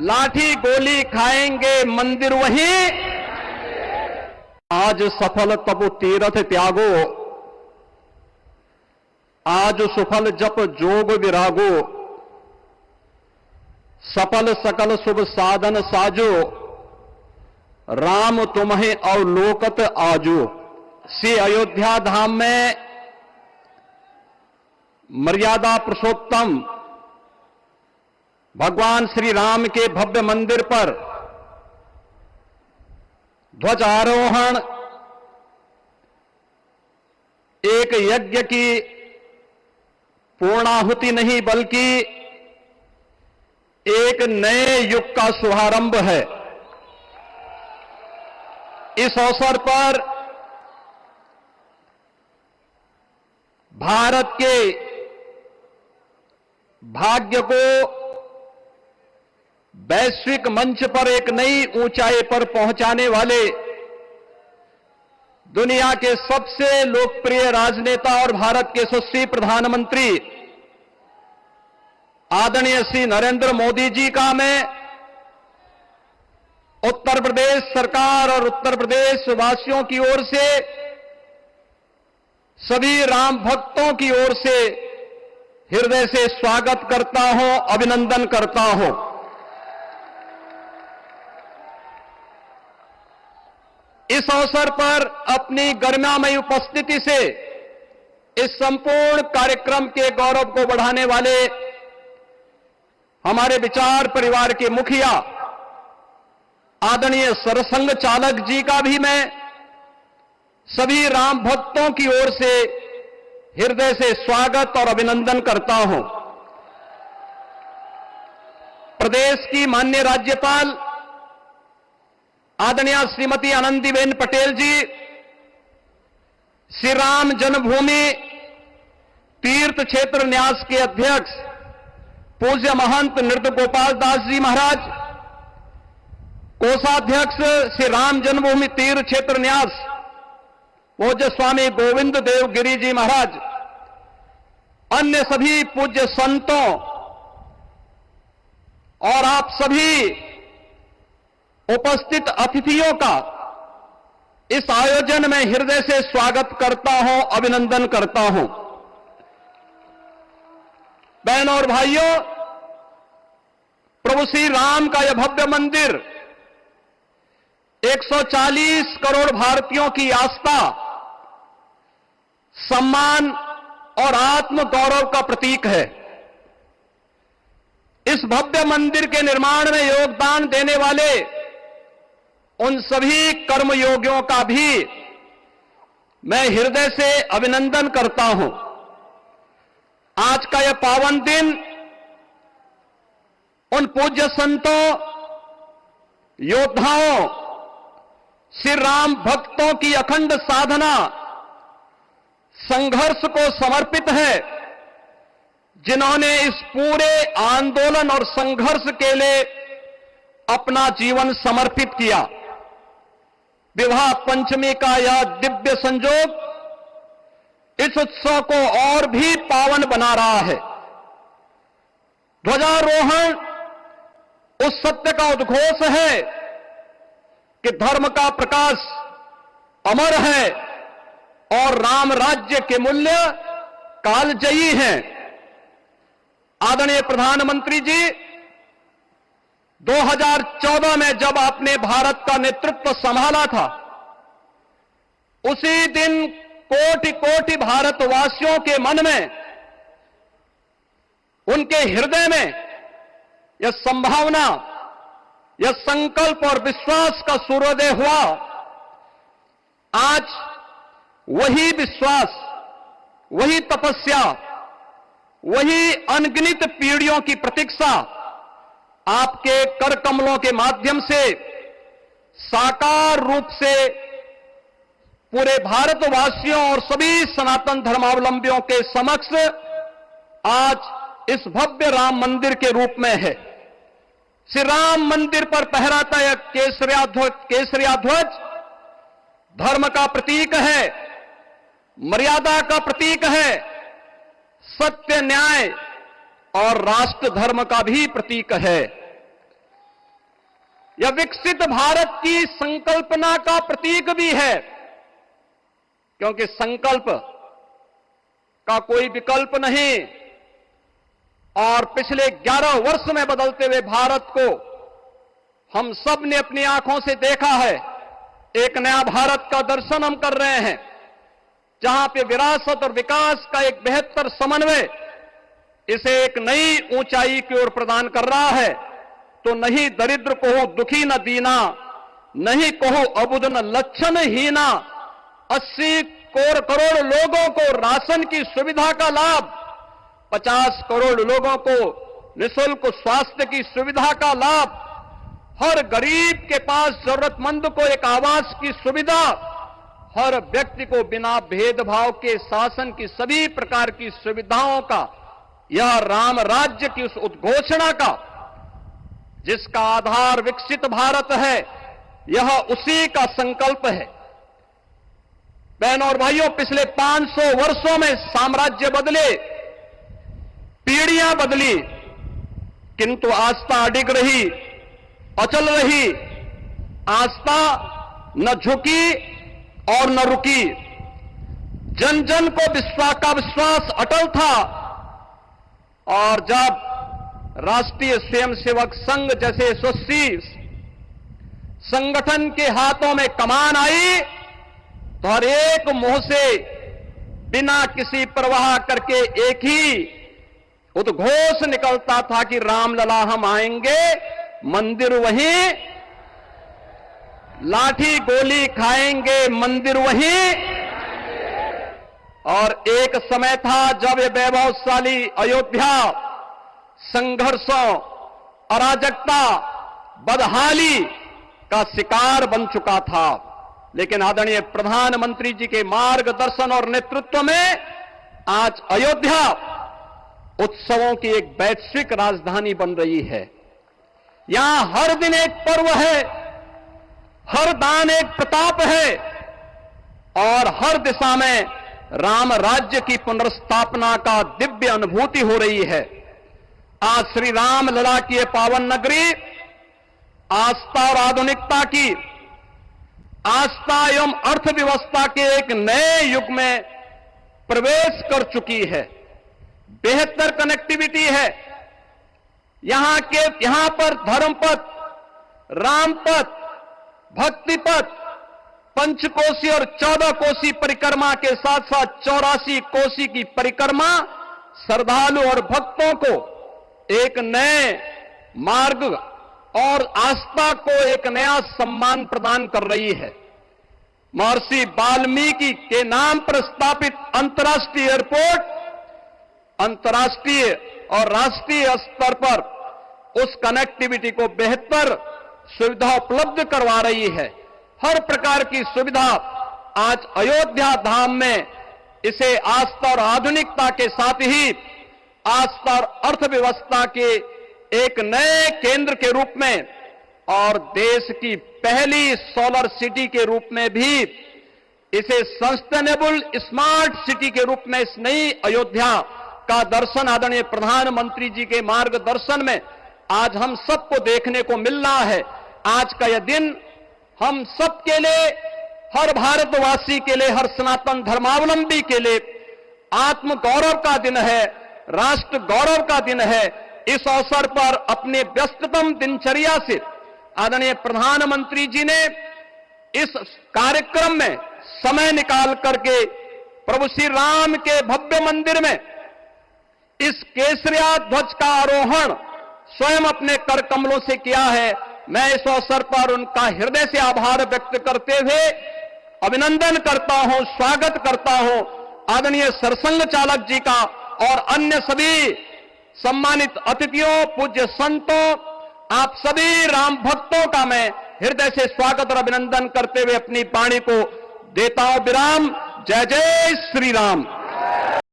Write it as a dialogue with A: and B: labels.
A: लाठी गोली खाएंगे मंदिर वहीं। आज सफल तपो तीरथ त्यागो, आज सुफल जप जोग विरागो, सफल सकल शुभ साधन साजो, राम तुम्हें अवलोकत आजो। श्री अयोध्या धाम में मर्यादा पुरुषोत्तम भगवान श्री राम के भव्य मंदिर पर ध्वजारोहण एक यज्ञ की पूर्णाहुति नहीं बल्कि एक नए युग का शुभारंभ है। इस अवसर पर भारत के भाग्य को वैश्विक मंच पर एक नई ऊंचाई पर पहुंचाने वाले दुनिया के सबसे लोकप्रिय राजनेता और भारत के यशस्वी प्रधानमंत्री आदरणीय श्री नरेंद्र मोदी जी का मैं उत्तर प्रदेश सरकार और उत्तर प्रदेश वासियों की ओर से, सभी राम भक्तों की ओर से हृदय से स्वागत करता हूं, अभिनंदन करता हूं। इस अवसर पर अपनी गरिमामयी उपस्थिति से इस संपूर्ण कार्यक्रम के गौरव को बढ़ाने वाले हमारे विचार परिवार के मुखिया आदरणीय सरसंघ चालक जी का भी मैं सभी राम भक्तों की ओर से हृदय से स्वागत और अभिनंदन करता हूं। प्रदेश की माननीय राज्यपाल आदरणीय श्रीमती आनंदीबेन पटेल जी, श्री राम जन्मभूमि तीर्थ क्षेत्र न्यास के अध्यक्ष पूज्य महंत नृत्य गोपाल दास जी महाराज, कोषाध्यक्ष श्री राम जन्मभूमि तीर्थ क्षेत्र न्यास पूज्य स्वामी गोविंद देव गिरी जी महाराज, अन्य सभी पूज्य संतों और आप सभी उपस्थित अतिथियों का इस आयोजन में हृदय से स्वागत करता हूं, अभिनंदन करता हूं। बहनों और भाइयों, प्रभु श्री राम का यह भव्य मंदिर 140 करोड़ भारतीयों की आस्था, सम्मान और आत्म गौरव का प्रतीक है। इस भव्य मंदिर के निर्माण में योगदान देने वाले उन सभी कर्मयोगियों का भी मैं हृदय से अभिनंदन करता हूं। आज का यह पावन दिन उन पूज्य संतों, योद्धाओं, श्री राम भक्तों की अखंड साधना, संघर्ष को समर्पित है, जिन्होंने इस पूरे आंदोलन और संघर्ष के लिए अपना जीवन समर्पित किया। विवाह पंचमी का यह दिव्य संयोग इस उत्सव को और भी पावन बना रहा है। ध्वजारोहण उस सत्य का उद्घोष है कि धर्म का प्रकाश अमर है और राम राज्य के मूल्य कालजयी हैं। आदरणीय प्रधानमंत्री जी, 2014 में जब आपने भारत का नेतृत्व संभाला था, उसी दिन कोटि कोटि भारतवासियों के मन में, उनके हृदय में यह संभावना, यह संकल्प और विश्वास का सूर्योदय हुआ। आज वही विश्वास, वही तपस्या, वही अनगिनत पीढ़ियों की प्रतीक्षा आपके कर कमलों के माध्यम से साकार रूप से पूरे भारतवासियों और सभी सनातन धर्मावलंबियों के समक्ष आज इस भव्य राम मंदिर के रूप में है। श्री राम मंदिर पर फहराता यह केसरिया ध्वज धर्म का प्रतीक है, मर्यादा का प्रतीक है, सत्य, न्याय और राष्ट्र धर्म का भी प्रतीक है। यह विकसित भारत की संकल्पना का प्रतीक भी है, क्योंकि संकल्प का कोई विकल्प नहीं। और पिछले 11 वर्ष में बदलते हुए भारत को हम सब ने अपनी आंखों से देखा है। एक नया भारत का दर्शन हम कर रहे हैं, जहां पे विरासत और विकास का एक बेहतर समन्वय इसे एक नई ऊंचाई की ओर प्रदान कर रहा है। तो नहीं दरिद्र को हो दुखी न दीना, नहीं कहो अबुद न लक्षण हीना। 80 करोड़ लोगों को राशन की सुविधा का लाभ, 50 करोड़ लोगों को निःशुल्क स्वास्थ्य की सुविधा का लाभ, हर गरीब के पास जरूरतमंद को एक आवास की सुविधा, हर व्यक्ति को बिना भेदभाव के शासन की सभी प्रकार की सुविधाओं का, यह राम राज्य की उस उद्घोषणा का जिसका आधार विकसित भारत है, यह उसी का संकल्प है। बहनों और भाइयों, पिछले 500 वर्षों में साम्राज्य बदले, पीढ़ियां बदली, किंतु आस्था अडिग रही, अचल रही। आस्था न झुकी और न रुकी। जन जन को विश्वास अटल था। और जब राष्ट्रीय स्वयंसेवक संघ जैसे यशस्वी संगठन के हाथों में कमान आई, तो हर एक मुंह से बिना किसी परवाह करके एक ही उद्घोष निकलता था कि रामलला हम आएंगे, मंदिर वहीं, लाठी गोली खाएंगे, मंदिर वहीं। और एक समय था जब ये वैभवशाली अयोध्या संघर्षों, अराजकता, बदहाली का शिकार बन चुका था। लेकिन आदरणीय प्रधानमंत्री जी के मार्गदर्शन और नेतृत्व में आज अयोध्या उत्सवों की एक वैश्विक राजधानी बन रही है। यहां हर दिन एक पर्व है, हर दान एक प्रताप है, और हर दिशा में राम राज्य की पुनर्स्थापना का दिव्य अनुभूति हो रही है। आज श्री राम लला की ये पावन नगरी आस्था और आधुनिकता की, आस्था एवं अर्थव्यवस्था के एक नए युग में प्रवेश कर चुकी है। बेहतर कनेक्टिविटी है। यहां पर धर्मपथ, रामपथ, भक्तिपथ, पंचकोसी और 14 कोसी परिक्रमा के साथ साथ 84 कोसी की परिक्रमा श्रद्धालु और भक्तों को एक नए मार्ग और आस्था को एक नया सम्मान प्रदान कर रही है। महर्षि वाल्मीकि के नाम पर स्थापित अंतर्राष्ट्रीय एयरपोर्ट अंतर्राष्ट्रीय और राष्ट्रीय स्तर पर उस कनेक्टिविटी को बेहतर सुविधा उपलब्ध करवा रही है। हर प्रकार की सुविधा आज अयोध्या धाम में इसे आस्था और आधुनिकता के साथ ही आस्था और अर्थव्यवस्था के एक नए केंद्र के रूप में और देश की पहली सोलर सिटी के रूप में भी, इसे सस्टेनेबल स्मार्ट सिटी के रूप में इस नई अयोध्या का दर्शन आदरणीय प्रधानमंत्री जी के मार्गदर्शन में आज हम सबको देखने को मिल रहा है। आज का यह दिन हम सबके लिए, हर भारतवासी के लिए, हर सनातन धर्मावलंबी के लिए आत्म गौरव का दिन है, राष्ट्र गौरव का दिन है। इस अवसर पर अपने व्यस्ततम दिनचर्या से आदरणीय प्रधानमंत्री जी ने इस कार्यक्रम में समय निकाल करके प्रभु श्री राम के भव्य मंदिर में इस केसरिया ध्वज का आरोहण स्वयं अपने कर कमलों से किया है। मैं इस अवसर पर उनका हृदय से आभार व्यक्त करते हुए अभिनंदन करता हूं, स्वागत करता हूं आदरणीय सरसंघ चालक जी का और अन्य सभी सम्मानित अतिथियों, पूज्य संतों, आप सभी राम भक्तों का मैं हृदय से स्वागत और अभिनंदन करते हुए अपनी वाणी को देता हूं विराम। जय जय श्री राम।